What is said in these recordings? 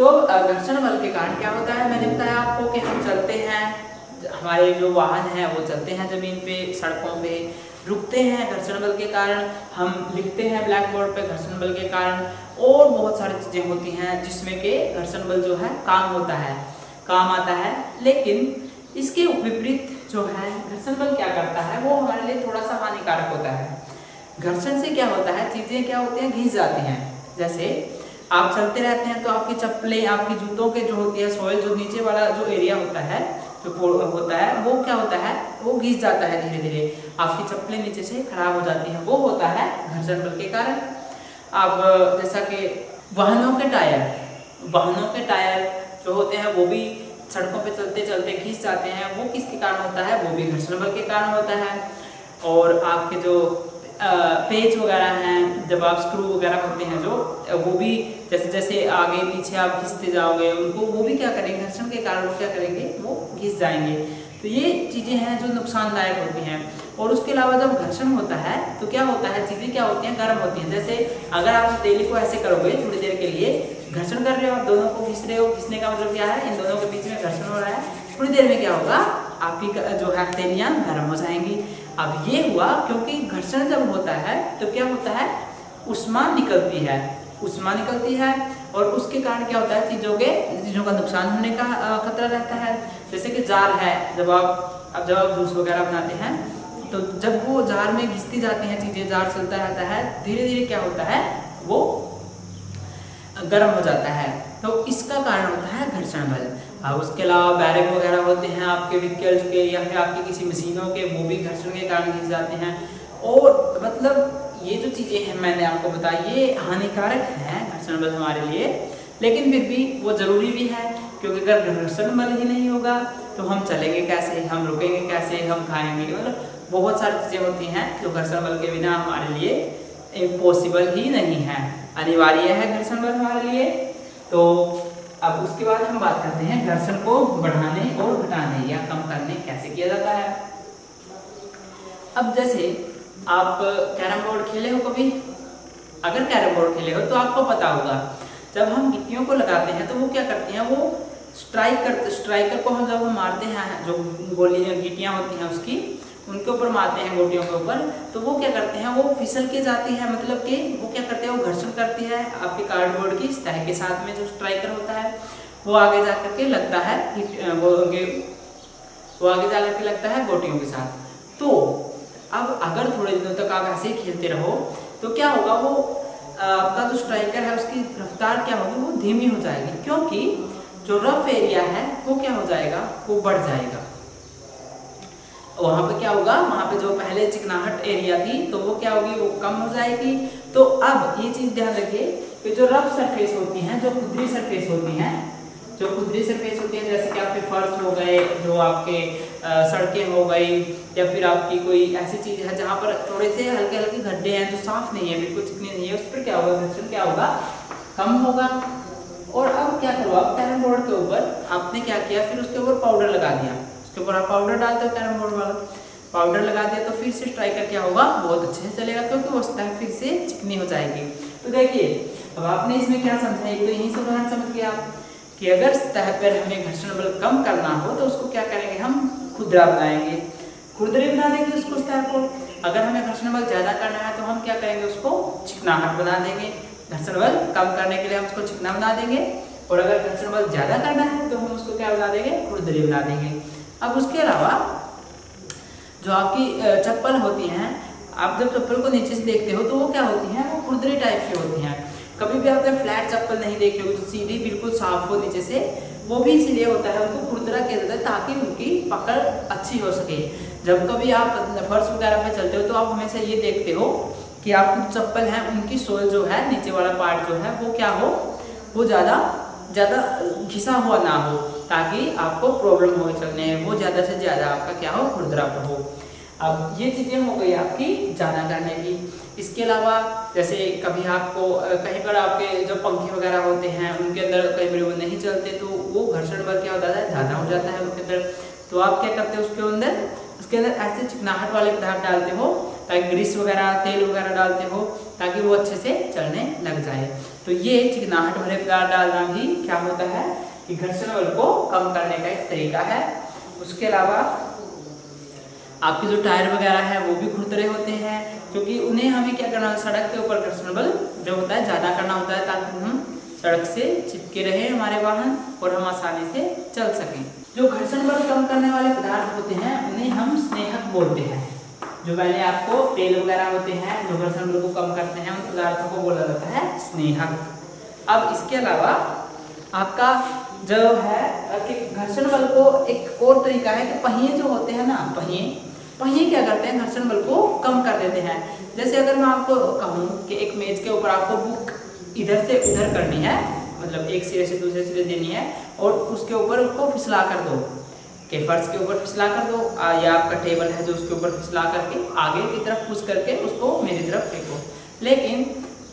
तो घर्षण बल के कारण क्या होता है, मैंने बताया आपको कि हम चलते हैं, हमारे जो वाहन हैं वो चलते हैं जमीन पे, सड़कों पे, रुकते हैं घर्षण बल के कारण, हम लिखते हैं ब्लैक बोर्ड पे घर्षण बल के कारण, और बहुत सारी चीजें होती हैं जिसमें कि घर्षण बल जो है काम होता है, काम आता है। लेकिन इसके विपरीत जो है घर्षण बल क्या करता है, वो हमारे लिए थोड़ा सा हानिकारक होता है। घर्षण से क्या होता है, चीजें क्या होती हैं, घिस जाती हैं। जैसे आप चलते रहते हैं तो आपकी चप्पलें, आपकी जूतों के जो होती है सोयल, जो नीचे वाला जो एरिया होता है, जो होता है, वो क्या होता है, वो घिस जाता है धीरे धीरे, आपकी चप्पलें नीचे से खराब हो जाती हैं। वो होता है घर्षण बल के कारण। अब जैसा कि वाहनों के टायर जो होते हैं वो भी सड़कों पे चलते चलते घिस जाते हैं, वो किसके कारण होता है, वो भी घर्षण बल के कारण होता है। और आपके जो पेच वगैरह हैं, जब आप स्क्रू वगैरह होते हैं जो, वो भी जैसे जैसे आगे पीछे आप घिसते जाओगे उनको, वो भी क्या करेंगे, घर्षण के कारण वो क्या करेंगे, वो घिस जाएंगे। तो ये चीज़ें हैं जो नुकसानदायक होती हैं। और उसके अलावा जब घर्षण होता है तो क्या होता है, चीज़ें क्या होती हैं, गर्म होती हैं। जैसे अगर आप हथेली को ऐसे करोगे थोड़ी देर के लिए, घर्षण कर रहे हो, आप दोनों को घिस रहे हो, घिसने का मतलब क्या है, इन दोनों के बीच में घर्षण हो रहा है, थोड़ी देर में क्या होगा, आपकी जो है हथेलियाँ गर्म हो जाएंगी। अब ये हुआ क्योंकि घर्षण जब होता है तो क्या होता है, ऊष्मा निकलती है, और उसके कारण क्या होता है, चीज़ों का नुकसान होने का खतरा रहता है। जैसे कि जार है, जब आप जूस वगैरह बनाते हैं तो जब वो जार में घिसती जाती हैं चीज़ें, जार चलता रहता है, धीरे धीरे क्या होता है, वो गर्म हो जाता है। तो इसका कारण होता है घर्षण बल। अब उसके अलावा बैरक वगैरह होते हैं आपके व्हीकल्स के या फिर आपकी किसी मशीनों के, वो भी घर्षण के कारण घिस जाते हैं। और मतलब ये जो चीज़ें हैं मैंने आपको बताई, ये हानिकारक हैं घर्षण बल हमारे लिए, लेकिन फिर भी वो ज़रूरी भी है, क्योंकि अगर घर्षण बल ही नहीं होगा तो हम चलेंगे कैसे, हम रुकेंगे कैसे, हम खाएंगे, मतलब बहुत सारी चीज़ें होती हैं जो घर्षण बल के बिना हमारे लिए इम्पॉसिबल ही नहीं है, अनिवार्य है घर्षण बल हमारे लिए। तो अब उसके बाद हम बात करते हैं घर्षण को बढ़ाने और घटाने या कम करने कैसे किया जाता है। अब जैसे आप कैरम बोर्ड खेले हो कभी, अगर कैरम बोर्ड खेले हो तो आपको पता होगा, जब हम गिट्टियों को लगाते हैं तो वो क्या करती हैं, वो स्ट्राइकर को हम जब हम मारते हैं, जो गोलियां गिट्टियां होती हैं उसकी, उनके ऊपर मारते हैं गोटियों के ऊपर, तो वो क्या करते हैं, वो फिसल के जाती है, मतलब कि वो क्या करते हैं, वो घर्षण करती है आपके कार्डबोर्ड की सतह के साथ में। जो स्ट्राइकर होता है वो आगे जा करके लगता है, वो आगे जा करके लगता है गोटियों के साथ। तो अब अगर थोड़े दिनों तक आप ऐसे ही खेलते रहो तो क्या होगा, वो आपका जो स्ट्राइकर है उसकी रफ्तार क्या होगी, वो धीमी हो जाएगी, क्योंकि जो रफ एरिया है वो क्या हो जाएगा, वो बढ़ जाएगा। वहाँ पे क्या होगा, वहाँ पे जो पहले चिकनाहट एरिया थी तो वो क्या होगी, वो कम हो जाएगी। तो अब ये चीज़ ध्यान रखिए कि जो रफ सरफेस होती हैं, जो खुदरी सरफेस होती हैं, जैसे कि आपके फर्श हो गए, जो आपके सड़कें हो गई, या फिर आपकी कोई ऐसी चीज़ है जहाँ पर थोड़े से हल्के हल्के गड्ढे हैं, जो साफ नहीं है, बिल्कुल चिकनी नहीं है, उस पर क्या होगा, घर्षण क्या होगा, कम होगा। और अब क्या करो, आप कैरम बोर्ड के ऊपर आपने क्या किया, फिर उसके ऊपर पाउडर लगा दिया, उसके ऊपर आप पाउडर डालते हो, कैरम बोर्ड वाला पाउडर लगा दिया, तो फिर से स्ट्राइकर क्या होगा, बहुत अच्छे से चलेगा, क्योंकि वो सतह फिर से चिकनी हो जाएगी। तो देखिए अब आपने इसमें क्या समझा, एक तो यही उदाहरण समझ गया आप कि अगर सतह पर हमें घर्षण बल कम करना हो तो उसको क्या करेंगे, हम खुरदरा बनाएंगे, खुरदरी बना देंगे उसको सतह को। अगर हमें घर्षण बल ज़्यादा करना है तो हम क्या करेंगे, उसको चिकनाहट बना देंगे, घर्षण बल कम करने के लिए हम उसको चिकना बना देंगे। और अगर घर्षण बल ज़्यादा करना है तो हम उसको क्या बना देंगे, खुरदरी बना देंगे। अब उसके अलावा जो आपकी चप्पल होती हैं, आप जब चप्पल को नीचे से देखते हो तो वो क्या होती हैं, वो खुरदरी टाइप की होती हैं। कभी भी आपने फ्लैट चप्पल नहीं देखी होगी जो सीधी बिल्कुल साफ हो नीचे से, वो भी इसीलिए होता है, उनको खुरदरा किया जाता है ताकि उनकी पकड़ अच्छी हो सके। जब कभी आप फर्श वगैरह पे चलते हो तो आप हमेशा ये देखते हो कि आपकी चप्पल है, उनकी सोल जो है, नीचे वाला पार्ट जो है वो क्या हो, वो ज़्यादा घिसा हुआ ना हो, ताकि आपको प्रॉब्लम हो चलने में, वो ज़्यादा से ज़्यादा आपका क्या हो, खुरदरा हो। अब ये चीज़ें हो गई आपकी ज़्यादा करने की। इसके अलावा जैसे कभी आपको कहीं पर आपके जो पंखे वगैरह होते हैं उनके अंदर कई बार वो नहीं चलते, तो वो घर्षण बल क्या होता है, ज़्यादा हो जाता है उनके अंदर। तो आप क्या करते हो, उसके अंदर ऐसे चिकनाहट वाले पदार्थ डालते हो, ताकि ग्रीस वगैरह, तेल वगैरह डालते हो, ताकि वो अच्छे से चलने लग जाए। तो ये चिकनाहट भरे पदार्थ डालना भी क्या होता है कि घर्षण बल को कम करने का एक तरीका है। उसके अलावा आपके जो टायर वगैरह है वो भी खुरदरे होते हैं, क्योंकि उन्हें हमें क्या करना है, सड़क के ऊपर घर्षण बल जो होता है ज़्यादा करना होता है, ताकि हम सड़क से चिपके रहे हमारे वाहन और हम आसानी से चल सकें। जो घर्षण बल कम करने वाले पदार्थ होते हैं उन्हें हम स्नेहक बोलते हैं। जो मैंने आपको तेल वगैरह होते हैं जो घर्षण बल को कम करते हैं, उन पदार्थों को बोला जाता है स्नेहक। अब इसके अलावा आपका जो है कि घर्षण बल को एक और तरीका है कि पहिए जो होते हैं ना, पहिए क्या करते हैं, घर्षण बल को कम कर देते हैं। जैसे अगर मैं आपको कहूँ कि एक मेज के ऊपर आपको बुक इधर से उधर करनी है, मतलब एक सिरे से दूसरे सिरे देनी है, और उसके ऊपर उसको फिसला कर दो, के फर्श के ऊपर फिसला कर दो, या आपका टेबल है जो उसके ऊपर फिसला करके आगे की तरफ पुश करके उसको मेरी तरफ फेंको। लेकिन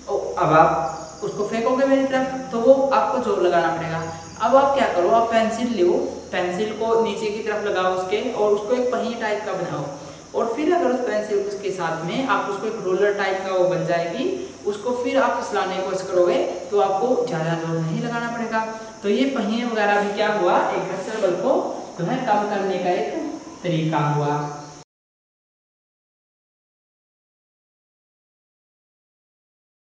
अब आप उसको फेंकोगे मेरी तरफ तो वो आपको जोर लगाना पड़ेगा। अब आप क्या करो, आप पेंसिल लो, पेंसिल को नीचे की तरफ लगाओ उसके, और उसको एक पहिए टाइप का बनाओ, और फिर अगर उस पेंसिल के साथ में आप उसको एक रोलर टाइप का वो बन जाएगी, उसको फिर आप फिसलाने की कोशिश करोगे तो आपको ज़्यादा जोर नहीं लगाना पड़ेगा। तो ये पहिए वगैरह भी क्या हुआ, एक घर्षण बल को जो है कम करने का एक तरीका हुआ।